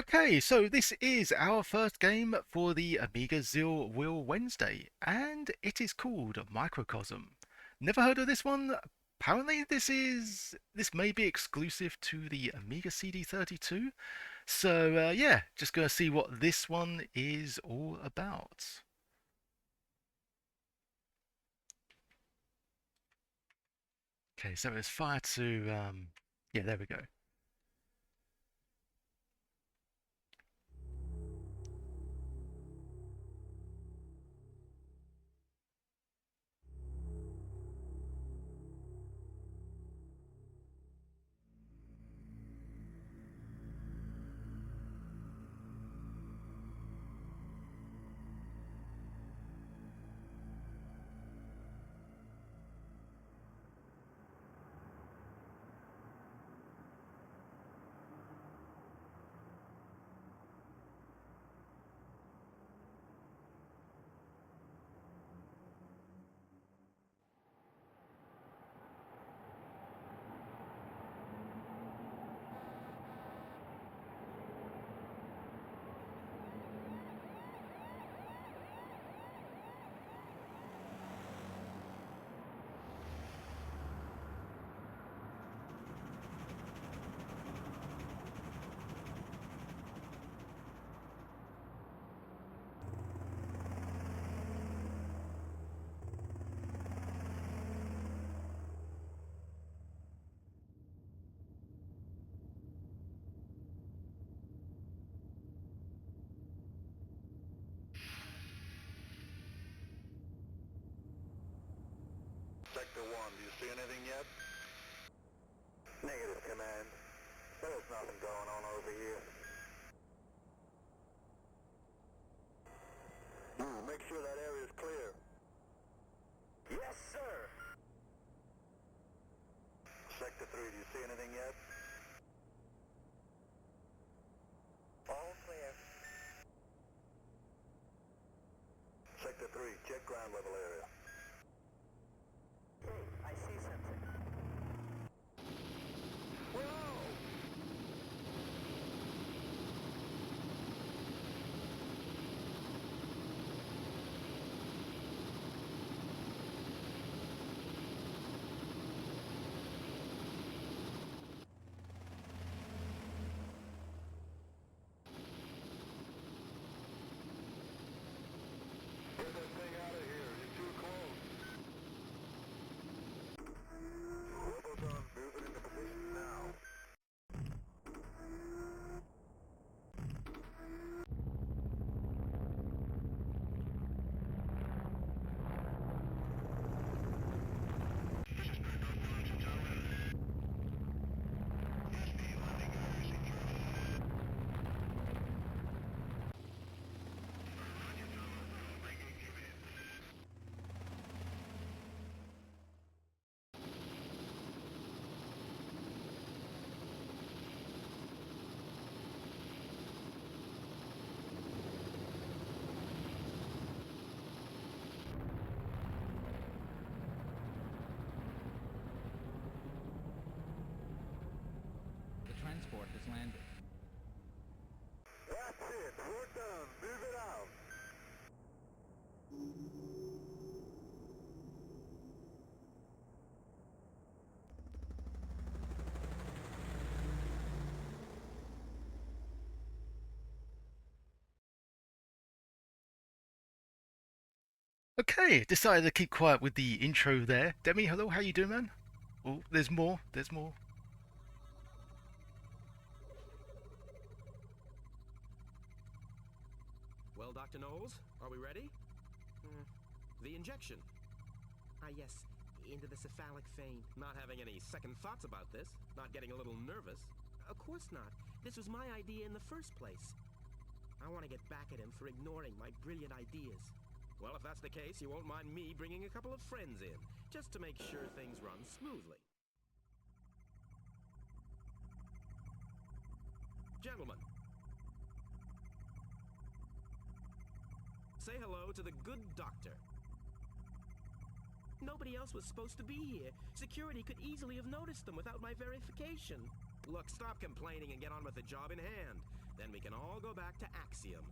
Okay, so this is our first game for the Amiga Zeal Will Wednesday, and it is called Microcosm. Never heard of this one? Apparently this may be exclusive to the Amiga CD32. So yeah, just gonna see what this one is all about. Okay, so it's fire to yeah, there we go. Sector 1, do you see anything yet? Negative, Command. There's nothing going on over here. Make sure that area's clear. Yes, sir! Sector 3, do you see anything yet? All clear. Sector 3, check ground level area. I see something. Whoa! Get that thing out of here. You're too close. Robogun moving into position now. The transport has landed. That's it. We're done. Move it out. Okay, decided to keep quiet with the intro there. Demi, hello, how you doing, man? Oh, there's more. There's more. Well, Dr. Knowles, are we ready? The injection. Ah, yes, into the cephalic vein. Not having any second thoughts about this? Not getting a little nervous? Of course not. This was my idea in the first place. I want to get back at him for ignoring my brilliant ideas. Well, if that's the case, you won't mind me bringing a couple of friends in, just to make sure things run smoothly. Gentlemen, say hello to the good doctor. Nobody else was supposed to be here. Security could easily have noticed them without my verification. Look, stop complaining and get on with the job in hand. Then we can all go back to Axiom.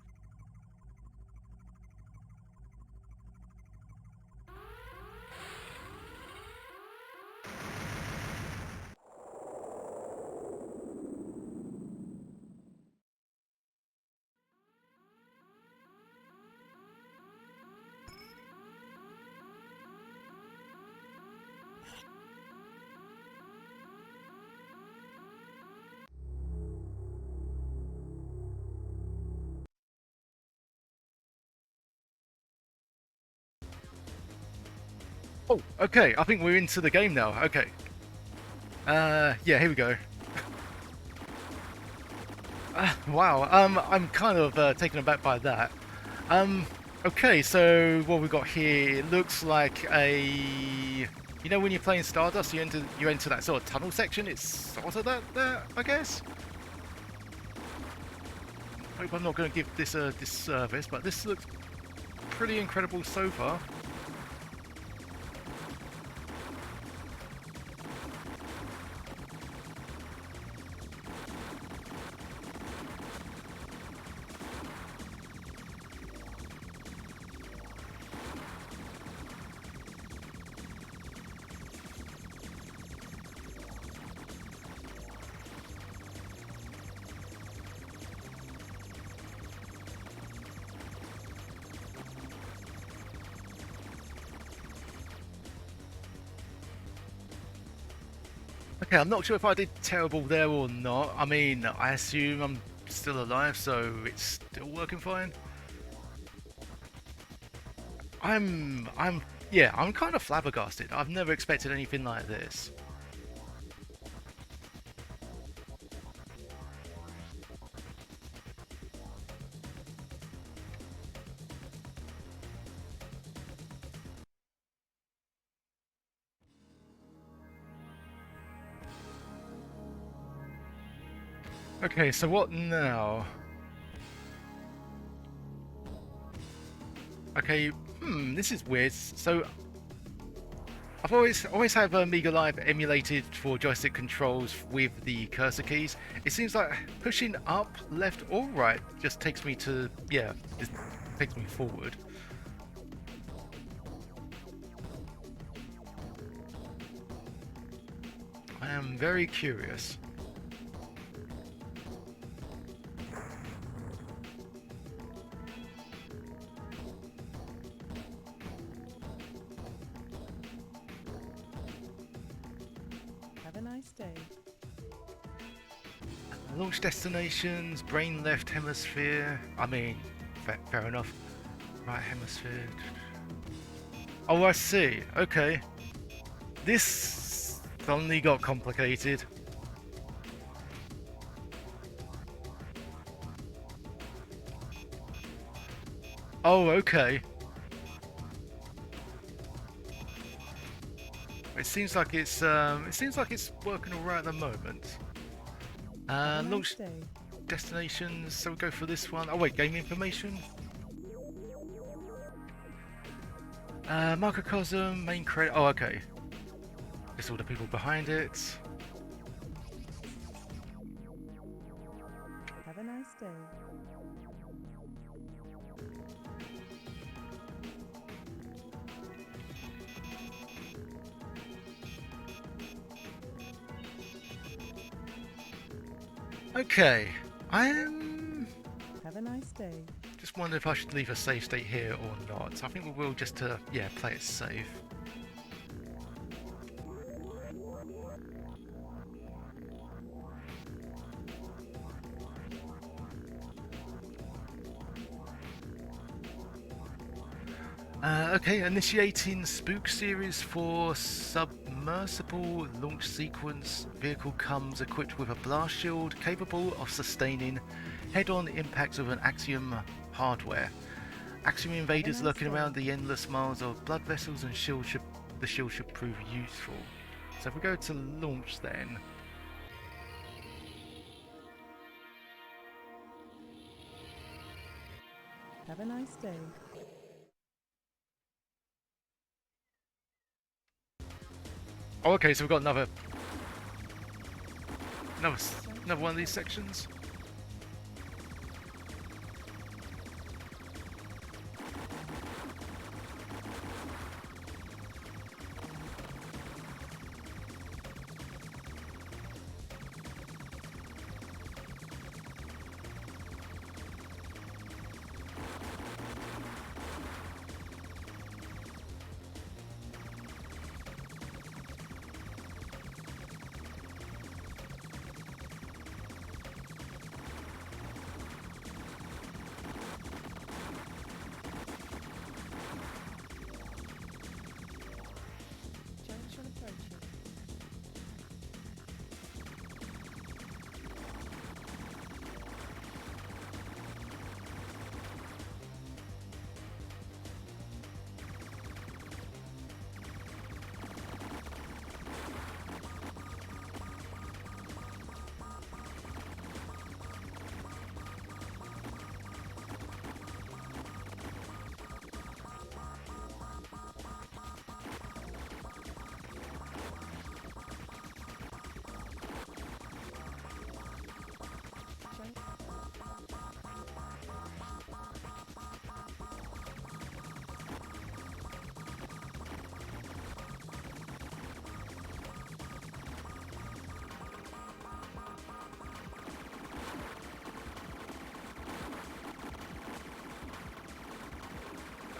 Oh, okay. I think we're into the game now. Okay. Yeah, here we go. Wow. I'm kind of taken aback by that. Okay. So what we got here? It looks like a. You know, when you're playing Stardust, you enter that sort of tunnel section. It's sort of that there, I guess. Hope I'm not going to give this a disservice, but this looks pretty incredible so far. Okay, I'm not sure if I did terrible there or not. I mean, I assume I'm still alive, so it's still working fine. Yeah, I'm kind of flabbergasted. I've never expected anything like this. Okay, so what now? Okay, this is weird. So I've always have Amiga Live emulated for joystick controls with the cursor keys. It seems like pushing up, left, or right just takes me to just takes me forward. I am very curious. Have a nice day. Launch destinations, brain left hemisphere. I mean, fair enough. Right hemisphere. Oh, I see. Okay. This suddenly got complicated. Oh, okay. It seems like it's working alright at the moment. Have a nice Launch day. destinations. So we go for this one. Oh wait, game information. Microcosm, main credit. Oh, okay. Just all the people behind it. Have a nice day. Okay. Have a nice day. Just wonder if I should leave a save state here or not. I think we will just to play it safe. Okay, initiating Spook series for submersible launch sequence. Vehicle comes equipped with a blast shield capable of sustaining head-on impacts with an Axiom hardware. Axiom invaders nice lurking day. around the endless miles of blood vessels, and the shield should prove useful. So if we go to launch then. Have a nice day. Oh, okay, so we've got another one of these sections.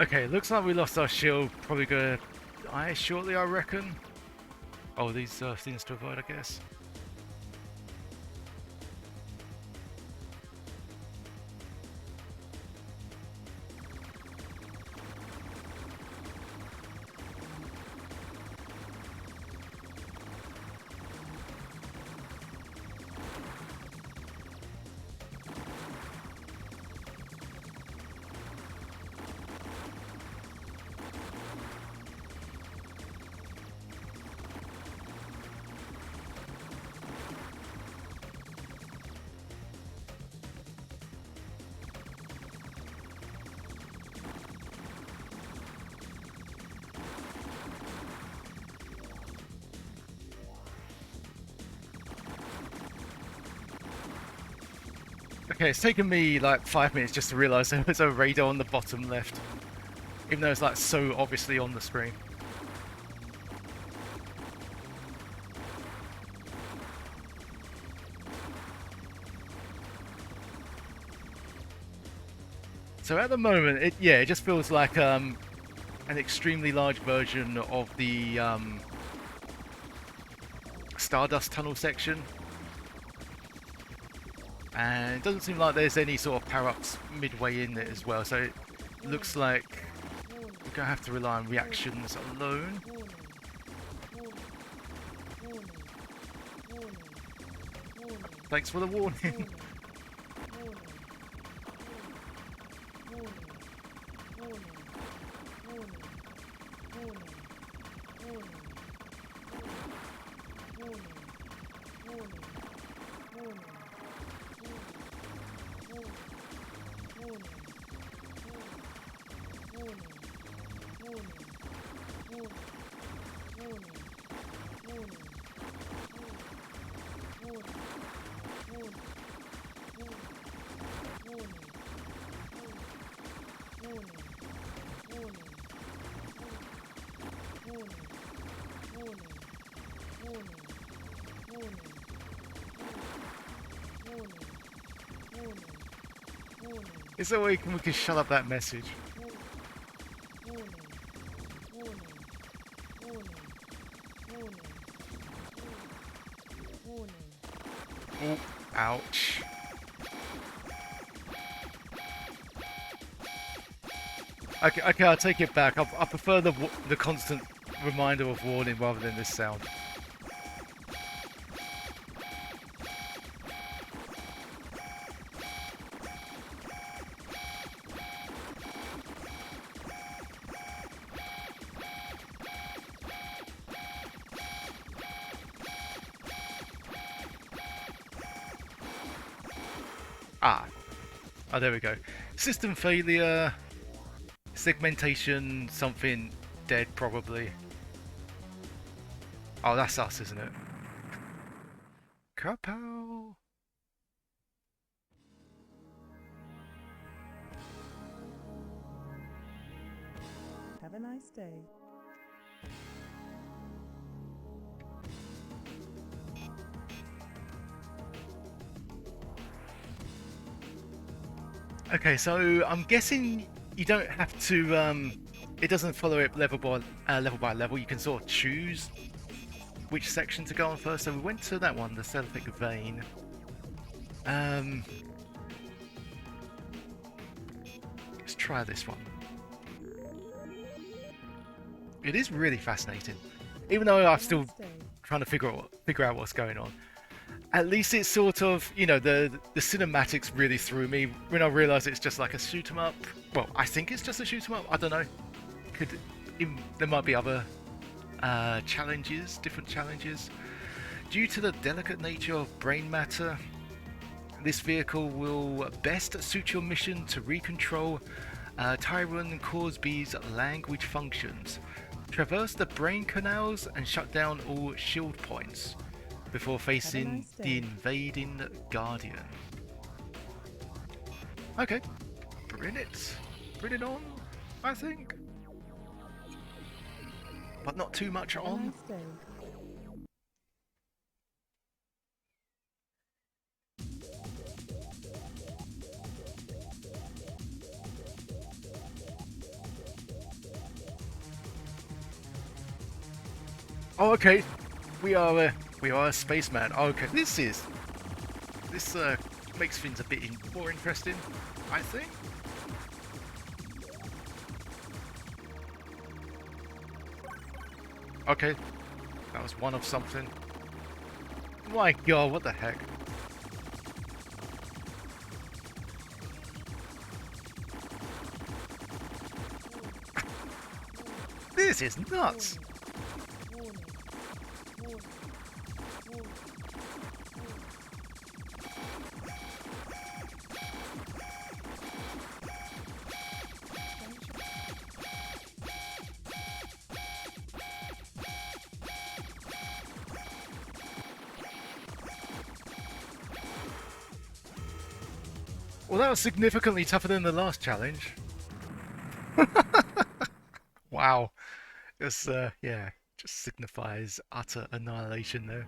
Okay, looks like we lost our shield. Probably gonna die shortly, I reckon. Oh, these things to avoid, I guess. Okay, it's taken me like 5 minutes just to realise there was a radar on the bottom left. Even though it's like so obviously on the screen. So at the moment, it just feels like an extremely large version of the Stardust tunnel section. And it doesn't seem like there's any sort of power-ups midway in it as well, so it looks like we're going to have to rely on reactions alone. Thanks for the warning. Is there a way we can shut up that message? Oh, ouch. Okay, I'll take it back. I prefer the constant reminder of warning rather than this sound. Ah. Oh, there we go. System failure, segmentation, something dead probably. Oh, that's us, isn't it? Kapow! Have a nice day. Okay, so I'm guessing you don't have to. It doesn't follow it level by level. You can sort of choose which section to go on first. So we went to that one, the Celtic Vein. Let's try this one. It is really fascinating, even though I'm still trying to figure out what's going on. At least it's sort of, you know, the cinematics really threw me when I realised it's just like a shoot 'em up. Well, I think it's just a shoot 'em up. I don't know. There might be other challenges, different challenges. Due to the delicate nature of brain matter, this vehicle will best suit your mission to recontrol Tyrone Corsby's language functions, traverse the brain canals and shut down all shield points before facing the invading Guardian. Okay, bring it on, I think. But not too much on. Oh, okay. We are a spaceman. Oh, okay. This makes things a bit more interesting, I think. Okay, that was one of something. My God, what the heck? This is nuts. Well, that was significantly tougher than the last challenge. Wow. This, yeah, just signifies utter annihilation there.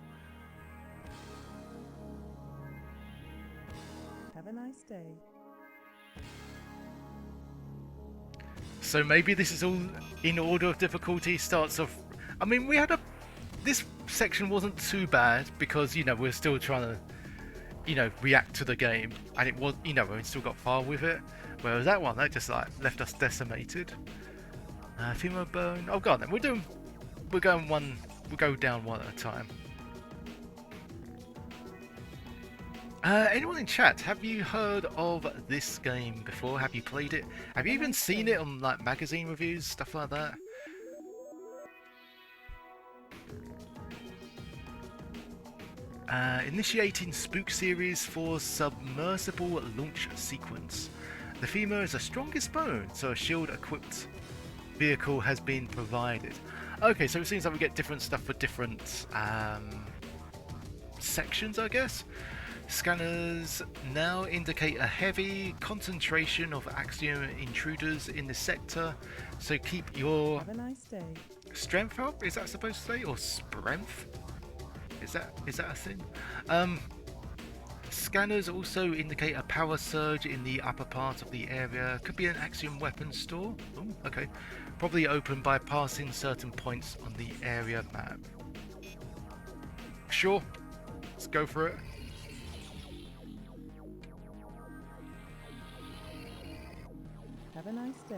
Have a nice day. So maybe this is all in order of difficulty. Starts off. I mean, we had a. This section wasn't too bad because, you know, we're still trying to, you know, react to the game. And it was, you know, we still got far with it. Whereas that one, that just, like, left us decimated. Femur bone. Oh, God, then. We'll go down one at a time. Anyone in chat, have you heard of this game before? Have you played it? Have you even seen it on like magazine reviews, stuff like that? Initiating Spook series for submersible launch sequence. The femur is the strongest bone, so a shield-equipped vehicle has been provided. Okay, so it seems like we get different stuff for different sections, I guess. Scanners now indicate a heavy concentration of axiom intruders in the sector, so keep your Have a nice day. strength up. Is that supposed to say, or strength? Is that a thing? Scanners also indicate a power surge in the upper part of the area. Could be an axiom weapon store. Oh, okay. Probably open by passing certain points on the area map. Sure. Let's go for it. Have a nice day.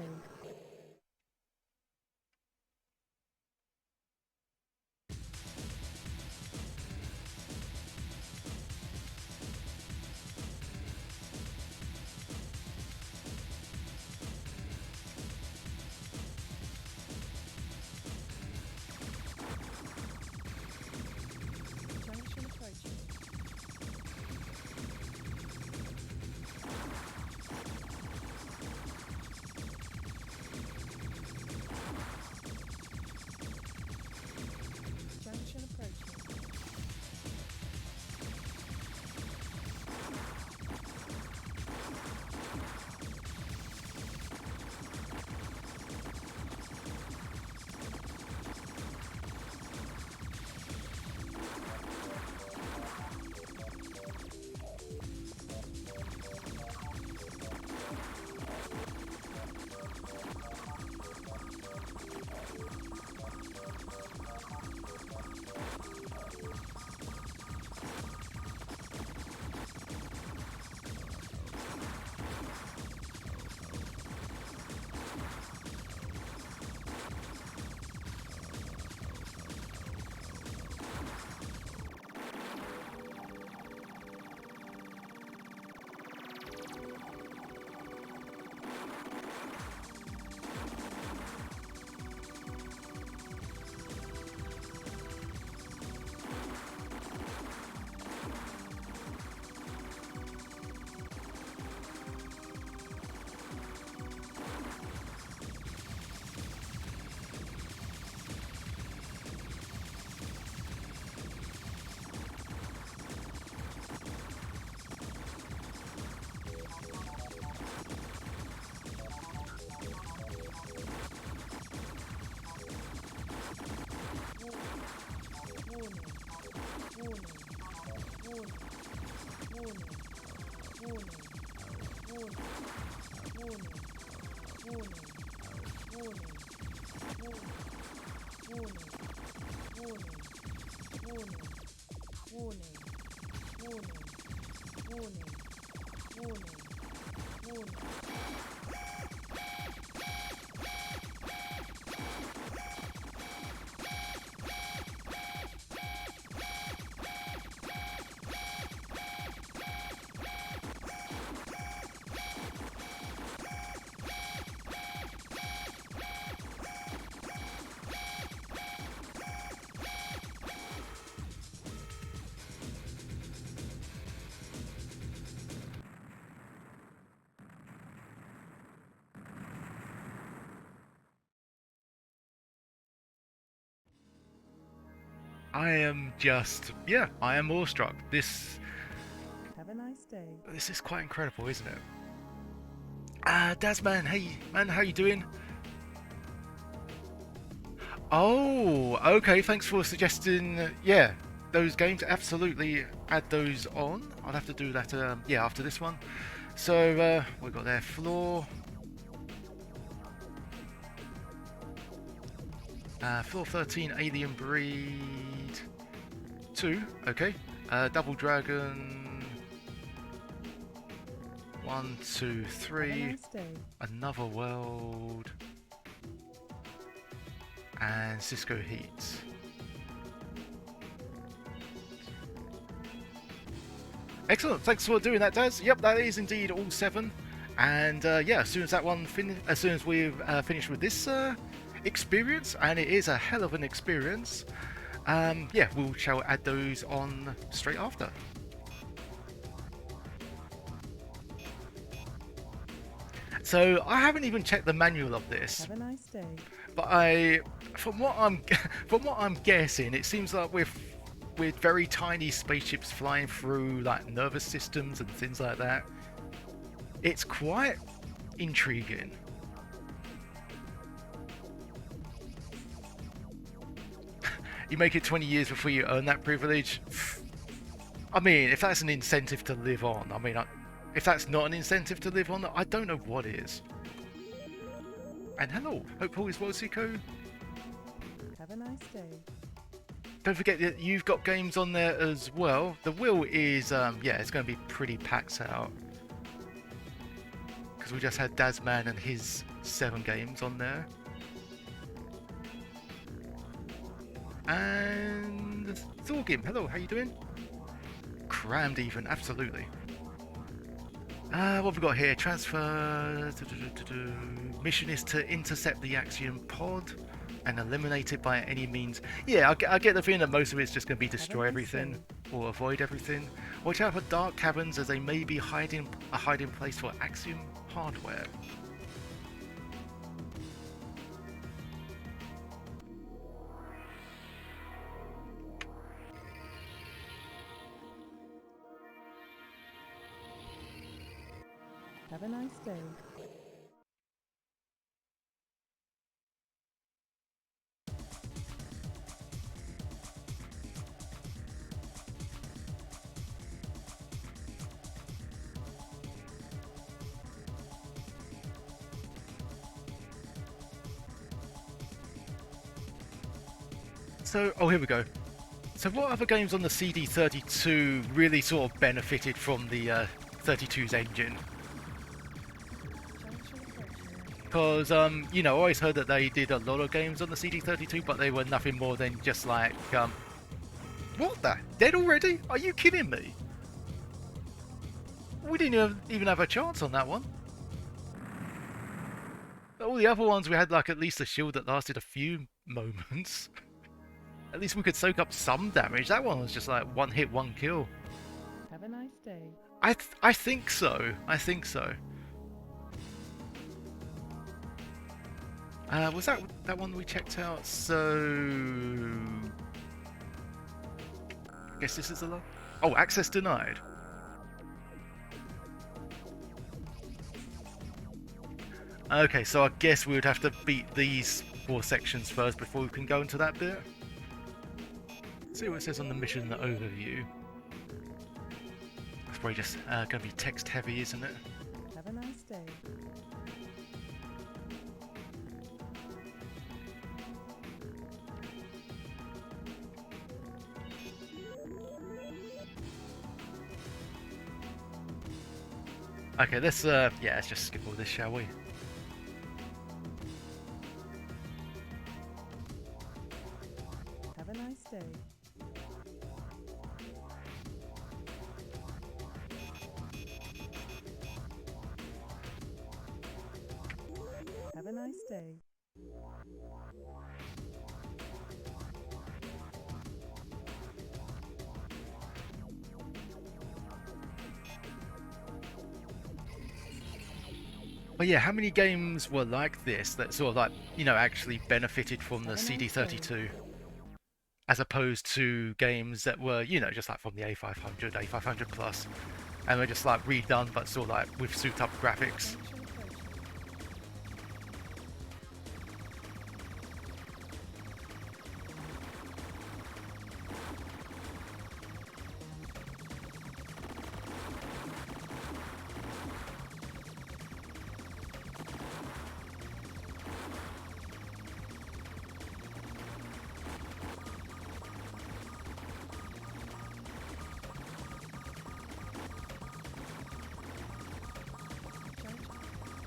Junction approaching. Junction approaching. Warning. I am just, yeah, I am awestruck. Have a nice day. This is quite incredible, isn't it? Dazman, hey man, how you doing? Oh, okay, thanks for suggesting, yeah, those games, absolutely add those on. I'll have to do that, yeah, after this one. So, we've got there, Floor. Floor 13, Alien Breed 2, okay. Double Dragon, 1, 2, Have a 3, nice day. Another World, and Cisco Heat. Excellent, thanks for doing that, Daz. Yep, that is indeed all 7. And yeah, as soon as that one as soon as we've finished with this experience, and it is a hell of an experience, yeah, we shall add those on straight after. So I haven't even checked the manual of this, Have a nice day. but from what I'm guessing, it seems like with very tiny spaceships flying through like nervous systems and things like that, it's quite intriguing. You make it 20 years before you earn that privilege. I mean, if that's an incentive to live on, I mean, if that's not an incentive to live on, I don't know what is. And hello, hope all is well, Siko. Have a nice day. Don't forget that you've got games on there as well. The wheel is, yeah, it's going to be pretty packed out. Because we just had Dazman and his 7 games on there. And Thorgim, hello, how you doing? Crammed even, absolutely. What have we got here? Transfer. Mission is to intercept the Axiom pod and eliminate it by any means. Yeah, I get the feeling that most of it's just going to be destroy everything or avoid everything. Watch out for dark caverns as they may be a hiding place for Axiom hardware. Have a nice day. So, oh, here we go. So what other games on the CD32 really sort of benefited from the 32's engine? Because, you know, I always heard that they did a lot of games on the CD32, but they were nothing more than just like, what the? Dead already? Are you kidding me? We didn't even have a chance on that one. All the other ones, we had like at least a shield that lasted a few moments. At least we could soak up some damage. That one was just like one hit, one kill. Have a nice day. I think so. I think so. Was that one we checked out? So, I guess this is the last. Oh, access denied. Okay, so I guess we would have to beat these 4 sections first before we can go into that bit. Let's see what it says on the mission overview. That's probably just going to be text heavy, isn't it? Have a nice day. Okay, yeah, let's just skip all this, shall we? Have a nice day. Have a nice day. But yeah, how many games were like this that sort of like, you know, actually benefited from the Have a nice CD32? as opposed to games that were, you know, just like from the A500, A500 plus, and were just like redone, but still like with souped up graphics. Junction approaching.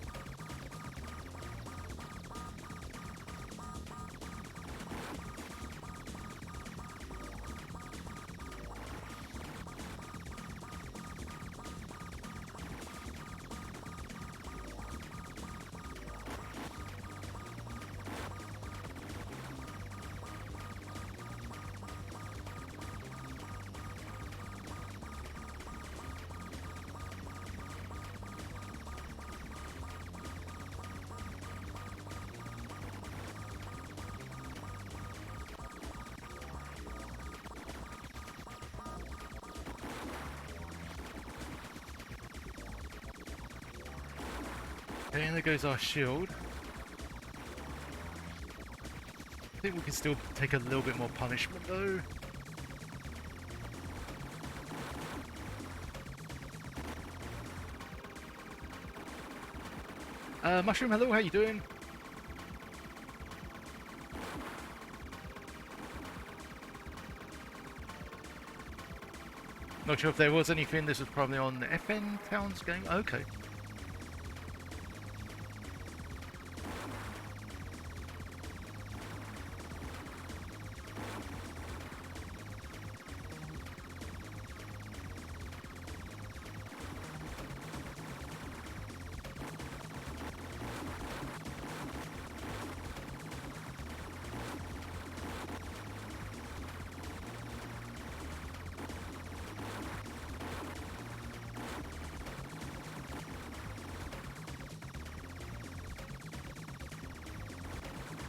Okay, and there goes our shield. I think we can still take a little bit more punishment though. Mushroom, hello, how you doing? Not sure if there was anything. This was probably on FN Town's game. Okay.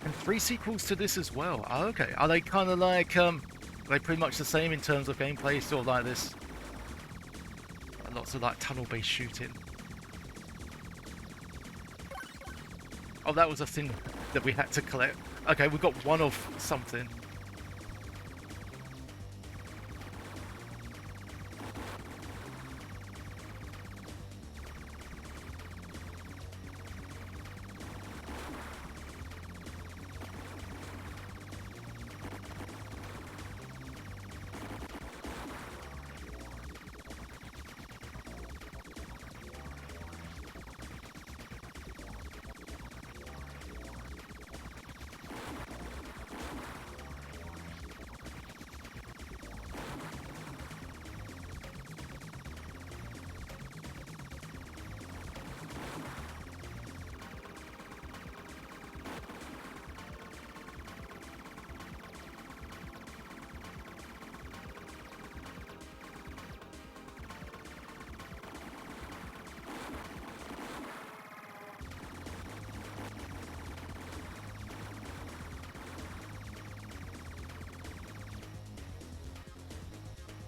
And 3 sequels to this as well. Oh, okay. Are they kind of like, are they pretty much the same in terms of gameplay, sort of like this? Lots of like tunnel-based shooting. Oh, that was a thing that we had to collect. Okay, we got one of something.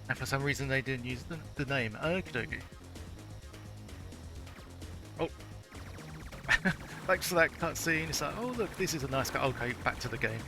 And for some reason they didn't use the name. Okie dokie. Oh. Thanks for that cutscene. It's like, oh look, this is a nice guy. Okay, back to the game.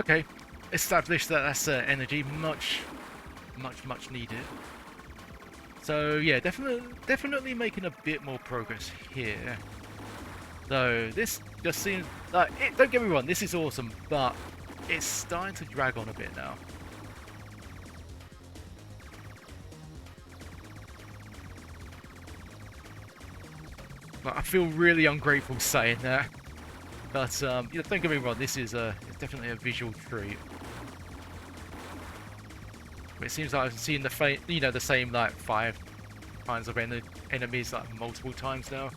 Okay, established that that's energy, much needed. So yeah, definitely making a bit more progress here. So this just seems like don't get me wrong, this is awesome, but it's starting to drag on a bit now. But I feel really ungrateful saying that. But yeah, don't get me wrong, this is it's definitely a visual treat. But it seems like I've seen the same like 5 kinds of enemies like multiple times now.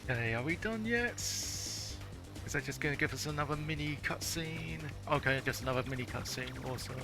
Okay, are we done yet? Is that just going to give us another mini cutscene? Okay, just another mini cutscene, awesome.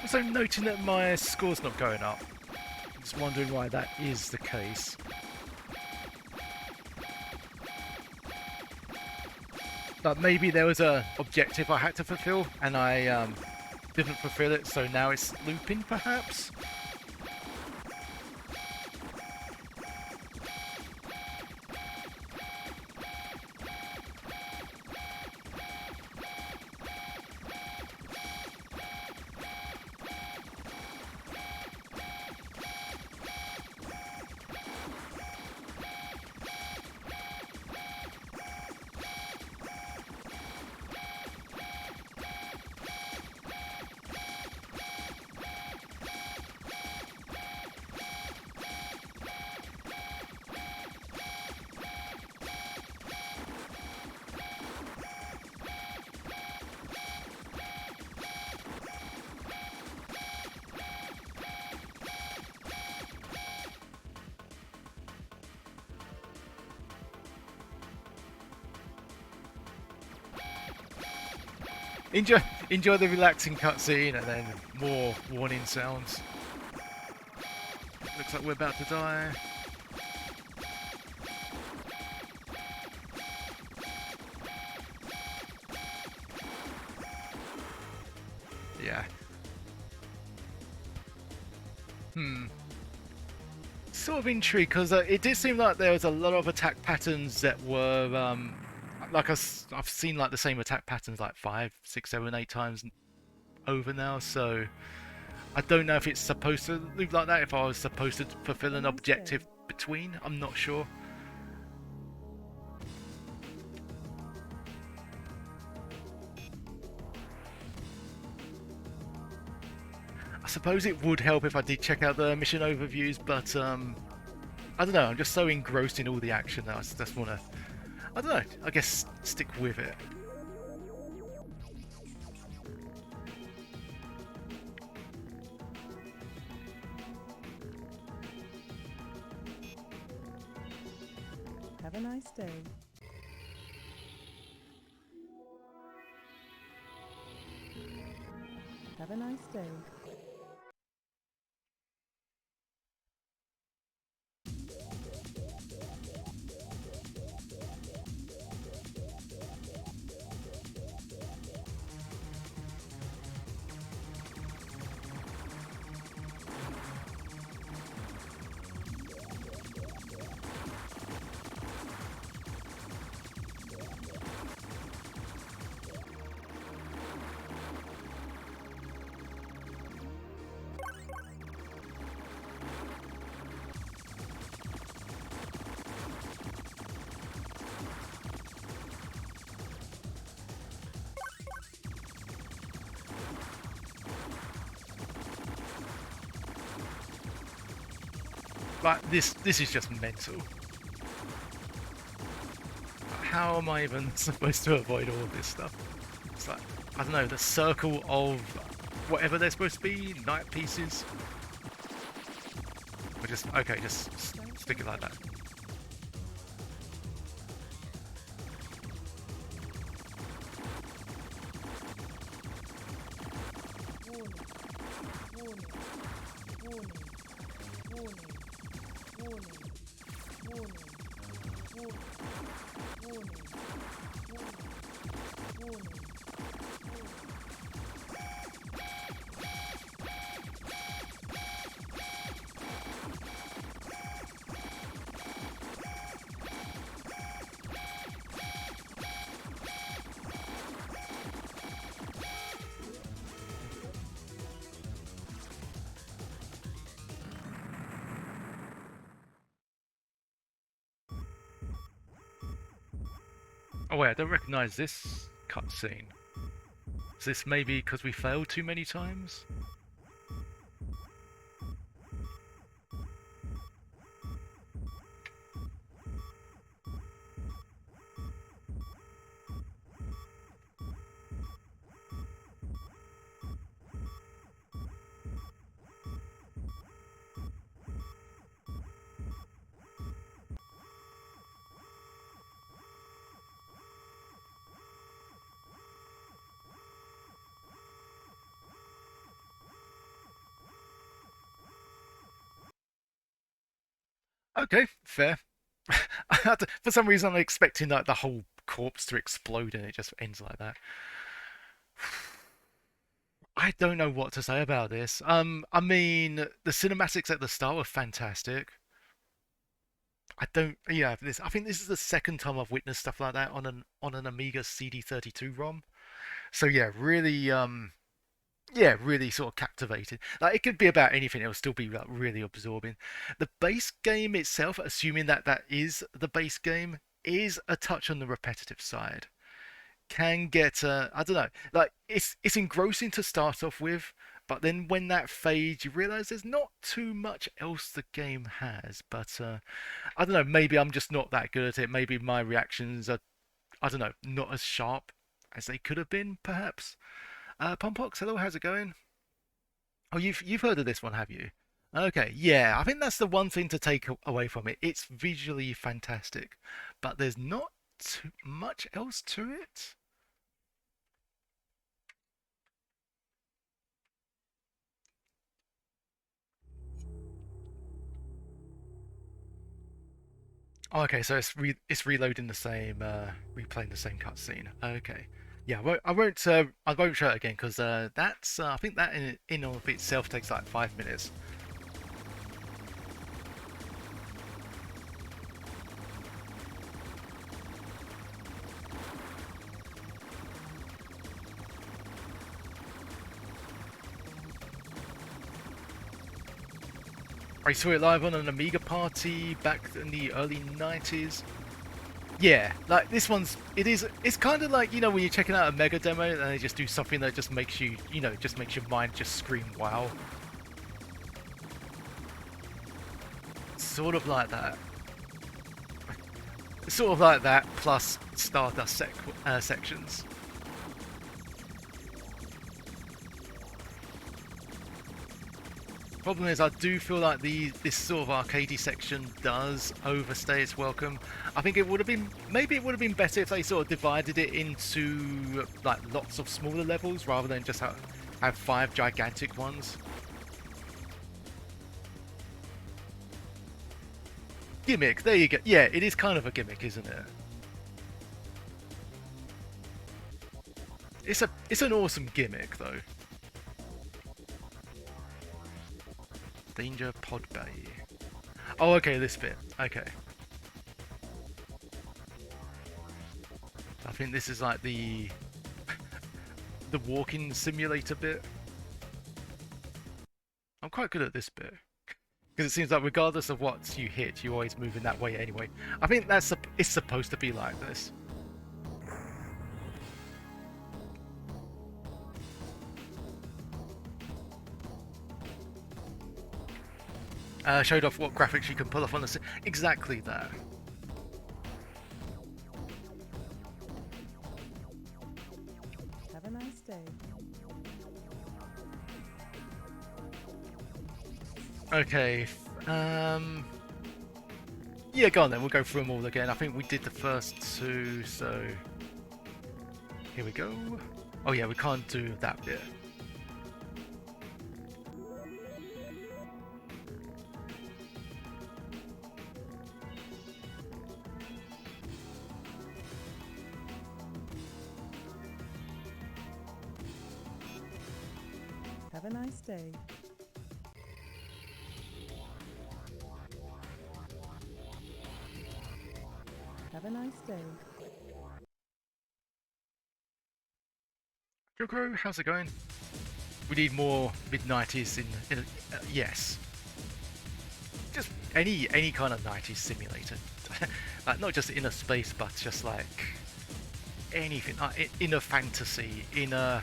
Also noting that my score's not going up. Just wondering why that is the case. But maybe there was a objective I had to fulfill and I didn't fulfill it, so now it's looping perhaps? enjoy enjoy the relaxing cutscene and then more warning sounds. Looks like we're about to die. Yeah. Hmm. Sort of intrigued because it did seem like there was a lot of attack patterns that were like I've seen like the same attack patterns like 5, 6, 7, 8 times over now. So I don't know if it's supposed to look like that. If I was supposed to fulfill an Have a nice objective day. between, I'm not sure. I suppose it would help if I did check out the mission overviews, but I don't know. I'm just so engrossed in all the action that I just want to. I don't know. I guess stick with it. Have a nice day. Have a nice day. Like this is just mental. How am I even supposed to avoid all of this stuff? It's like I don't know, the circle of whatever they're supposed to be, night pieces. Or just okay, just stick it like that. Oh wait, I don't recognise this cutscene. Is this maybe because we failed too many times? Okay, fair. For some reason, I'm expecting like the whole corpse to explode and it just ends like that. I don't know what to say about this. I mean, the cinematics at the start were fantastic. I don't, yeah, this. I think this is the second time I've witnessed stuff like that on an Amiga CD32 ROM. So yeah, really, yeah, really sort of captivated. Like it could be about anything; it'll still be like really absorbing. The base game itself, assuming that that is the base game, is a touch on the repetitive side. Can get I don't know, like it's engrossing to start off with, but then when that fades, you realise there's not too much else the game has. But I don't know, maybe I'm just not that good at it. Maybe my reactions are I don't know, not as sharp as they could have been, perhaps. Pompox, hello, how's it going? Oh, you've heard of this one, have you? Okay, yeah, I think that's the one thing to take away from it. It's visually fantastic, but there's not too much else to it. Oh, okay, so it's reloading the same, replaying the same cutscene. Okay, yeah, I won't show it again because that's I think that in of itself takes like 5 minutes. I saw it live on an Amiga party back in the early 90s. Yeah, like this one's it's kind of like, you know, when you're checking out a mega demo and they just do something that just makes you, you know, just makes your mind just scream wow. Sort of like that. Sort of like that plus Stardust sections. Problem is, I do feel like this sort of arcadey section does overstay its welcome. I think it would have been, maybe it would have been better if they sort of divided it into like lots of smaller levels rather than just have 5 gigantic ones. Gimmick, there you go. Yeah, it is kind of a gimmick, isn't it? It's an awesome gimmick though. Danger pod bay. Oh, okay, this bit. Okay. I think this is like the the walking simulator bit. I'm quite good at this bit because it seems like regardless of what you hit, you always move in that way anyway. I think it's supposed to be like this. Showed off what graphics you can pull off on the... Exactly that. Have a nice day. Okay. Yeah, go on then. We'll go through them all again. I think we did the first 2, so... Here we go. Oh yeah, we can't do that bit. Have a nice day. Have a nice day. Joko, how's it going? We need more mid-90s yes. Just any kind of 90s simulator. Like not just in a space, but just like anything. In a fantasy, in a...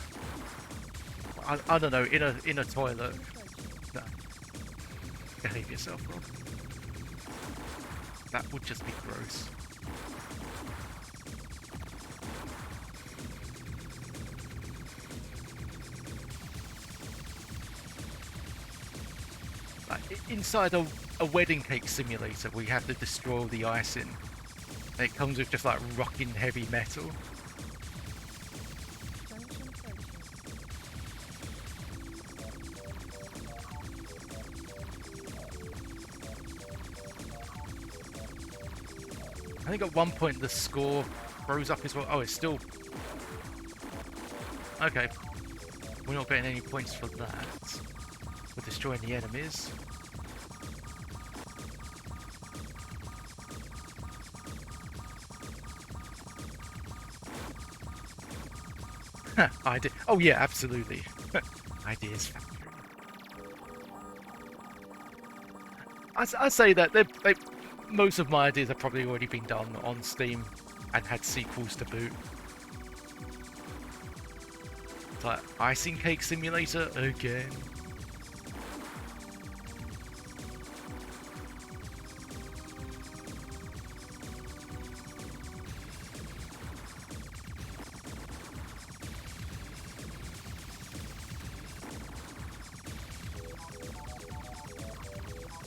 I don't know, in a toilet. No. Behave yourself, Rob. That would just be gross. Like, inside a wedding cake simulator, we have to destroy all the icing. And it comes with just like rocking heavy metal. I think at one point the score rose up as well. Oh, it's still... Okay. We're not getting any points for that. We're destroying the enemies. Idea. Oh yeah, absolutely. Ideas. I'd say that most of my ideas have probably already been done on Steam and had sequels to boot. It's like Icing Cake Simulator again.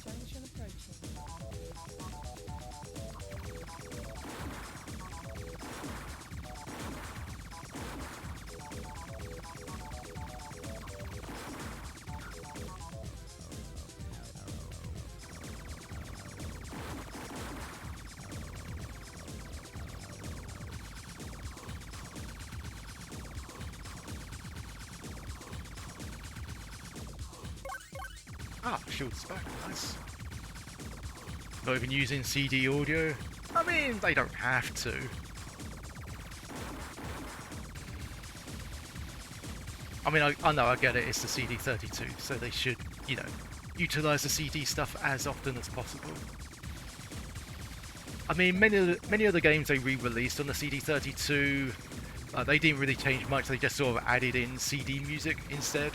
Junction approaching. Ah, shield's back, nice. Not even using CD audio. I mean, they don't have to. I mean, I know, I get it, it's the CD32, so they should, you know, utilize the CD stuff as often as possible. I mean, many of the games they re-released on the CD32, they didn't really change much, they just sort of added in CD music instead.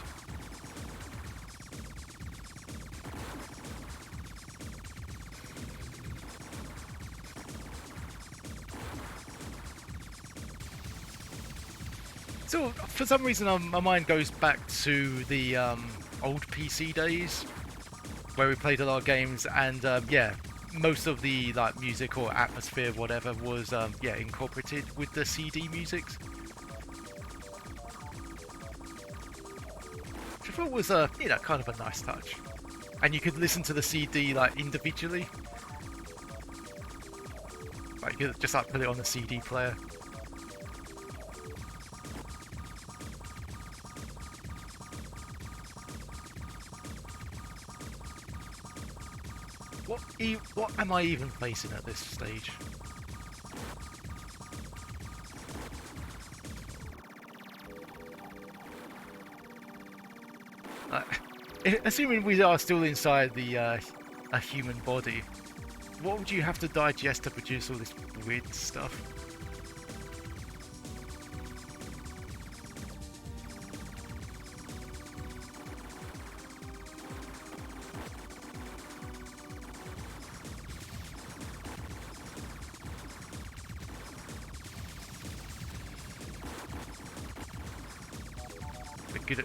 So, for some reason, my mind goes back to the old PC days, where we played a lot of games, and yeah, most of the like music or atmosphere, whatever, was yeah, incorporated with the CD music, which I thought was you know, kind of a nice touch. And you could listen to the CD like individually, like you could just like put it on the CD player. What am I even facing at this stage? Assuming we are still inside the a human body, what would you have to digest to produce all this weird stuff?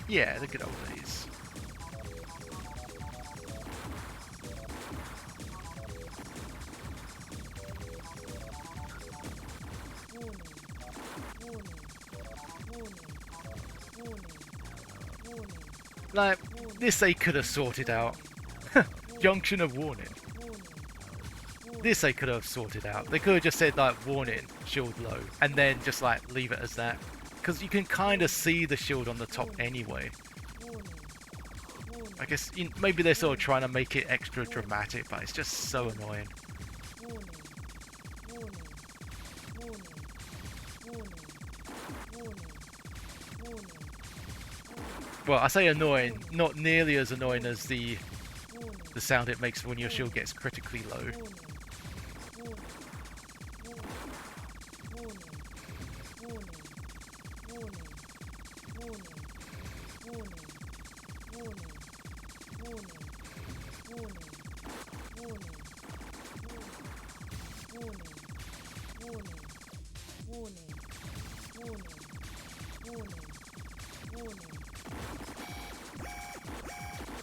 Yeah, the good old days. Like, this they could have sorted out. Junction of warning. This they could have sorted out. They could have just said, like, warning, shield low, and then just, like, leave it as that. Because you can kind of see the shield on the top anyway. I guess maybe they're sort of trying to make it extra dramatic, but it's just so annoying. Well, I say annoying, not nearly as annoying as the sound it makes when your shield gets critically low.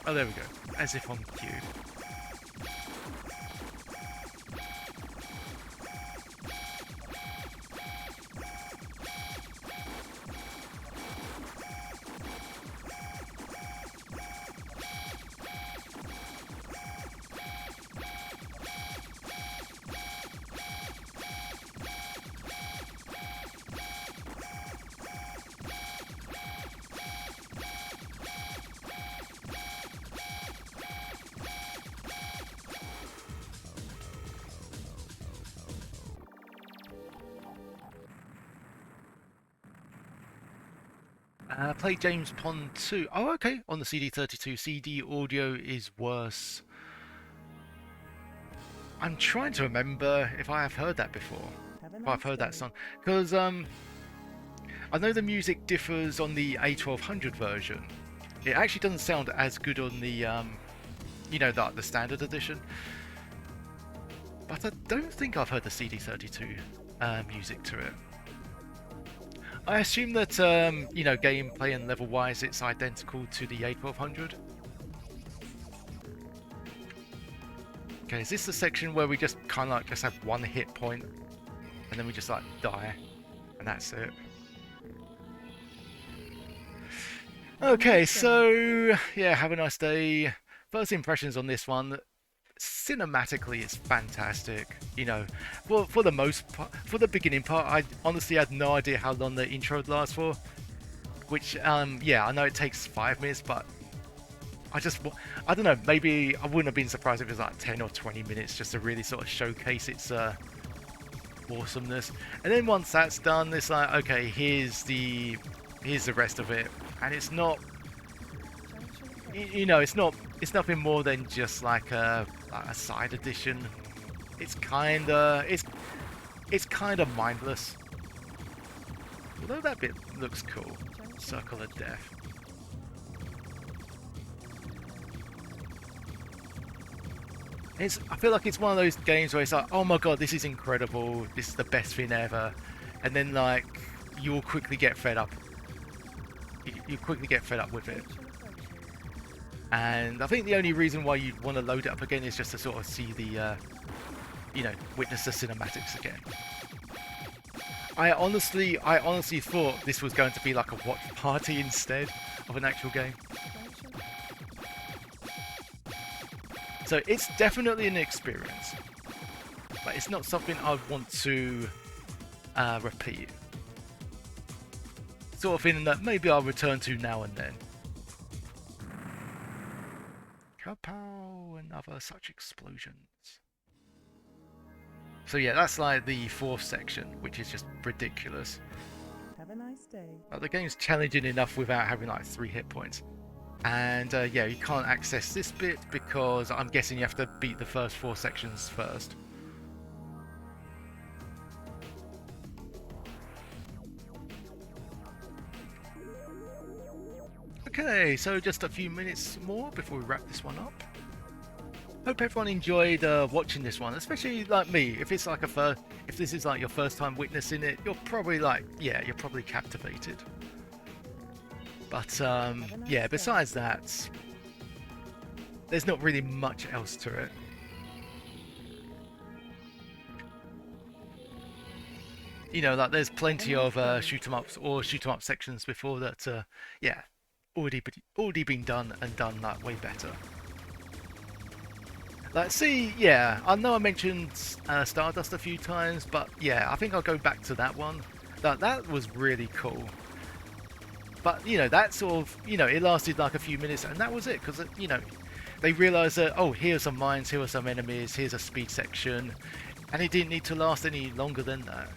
Oh, there we go. As if on cue. Play James Pond 2. Oh, okay. On the CD32, CD audio is worse. I'm trying to remember if I have heard that before. If I've heard that song. Because I know the music differs on the A1200 version. It actually doesn't sound as good on the, you know, the standard edition. But I don't think I've heard the CD32 music to it. I assume that, you know, gameplay and level-wise, it's identical to the A1200. Okay, is this the section where we just kind of like just have one hit point, and then we just like die, and that's it? Okay, so yeah, have a nice day. First impressions on this one. Cinematically, it's fantastic. You know, for the most part, for the beginning part, I honestly had no idea how long the intro would last for. Which, yeah, I know it takes 5 minutes, but I don't know, maybe I wouldn't have been surprised if it was like 10 or 20 minutes just to really sort of showcase its awesomeness. And then once that's done, it's like, okay, here's the rest of it. And it's not, you know, it's nothing more than just like a side edition. It's kind of mindless. Although that bit looks cool. Circle of Death. I feel like it's one of those games where it's like, oh my god, this is incredible, this is the best thing ever, and then like you'll quickly get fed up. You quickly get fed up with it. And I think the only reason why you'd want to load it up again is just to sort of see the, you know, witness the cinematics again. I honestly thought this was going to be like a watch party instead of an actual game. So it's definitely an experience, but it's not something I'd want to repeat. Sort of thing that maybe I'll return to now and then. Kapow! And other such explosions. So yeah, that's like the 4th section, which is just ridiculous. Have a nice day. The game's challenging enough without having like 3 hit points. And yeah, you can't access this bit because I'm guessing you have to beat the first 4 sections first. Okay, so just a few minutes more before we wrap this one up. Hope everyone enjoyed watching this one, especially like me. If it's like if this is like your first time witnessing it, you're probably like, yeah, you're probably captivated. But yeah, besides that, there's not really much else to it. You know, like there's plenty of shoot 'em ups or shoot 'em up sections before that. Yeah, already been done and done that way better. Like, see, yeah, I know I mentioned Stardust a few times, but yeah, I think I'll go back to that one. That was really cool. But, you know, that sort of, you know, it lasted like a few minutes and that was it. Because, you know, they realised that, oh, here's some mines, here are some enemies, here's a speed section. And it didn't need to last any longer than that.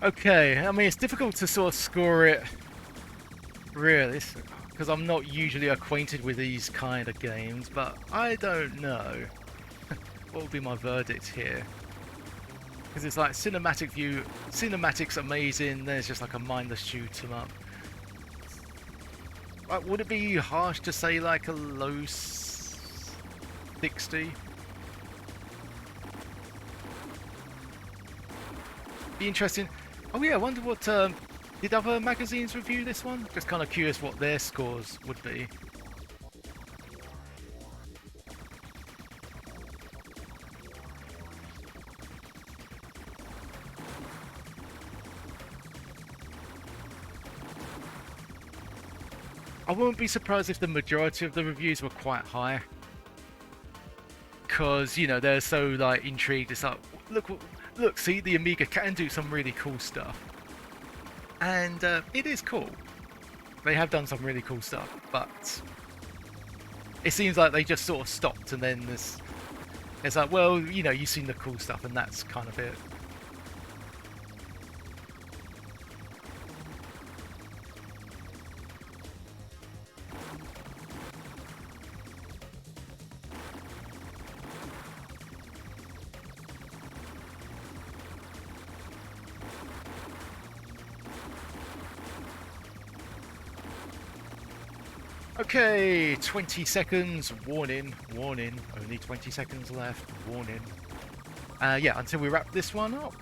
Okay, I mean, it's difficult to sort of score it, really, because I'm not usually acquainted with these kind of games, but I don't know what would be my verdict here. Because it's like cinematic view, cinematics amazing, there's just like a mindless shoot 'em up. Would it be harsh to say like a low 60? Be interesting. Oh yeah, I wonder what, did other magazines review this one? Just kind of curious what their scores would be. I wouldn't be surprised if the majority of the reviews were quite high. Because, you know, they're so, like, intrigued. It's like, look, see, the Amiga can do some really cool stuff. And it is cool. They have done some really cool stuff, but it seems like they just sort of stopped and then it's like, well, you know, you've seen the cool stuff and that's kind of it. Okay, 20 seconds, warning, only 20 seconds left, warning. Yeah, until we wrap this one up.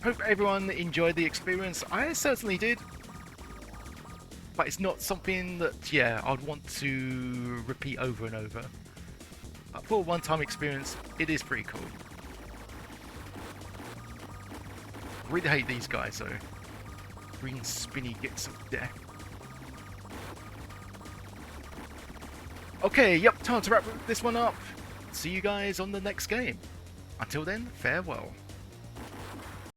Hope everyone enjoyed the experience. I certainly did. But it's not something that, yeah, I'd want to repeat over and over. But for a one-time experience, it is pretty cool. Really hate these guys though. Green spinny gets of death. Okay, yep, time to wrap this one up. See you guys on the next game. Until then, farewell.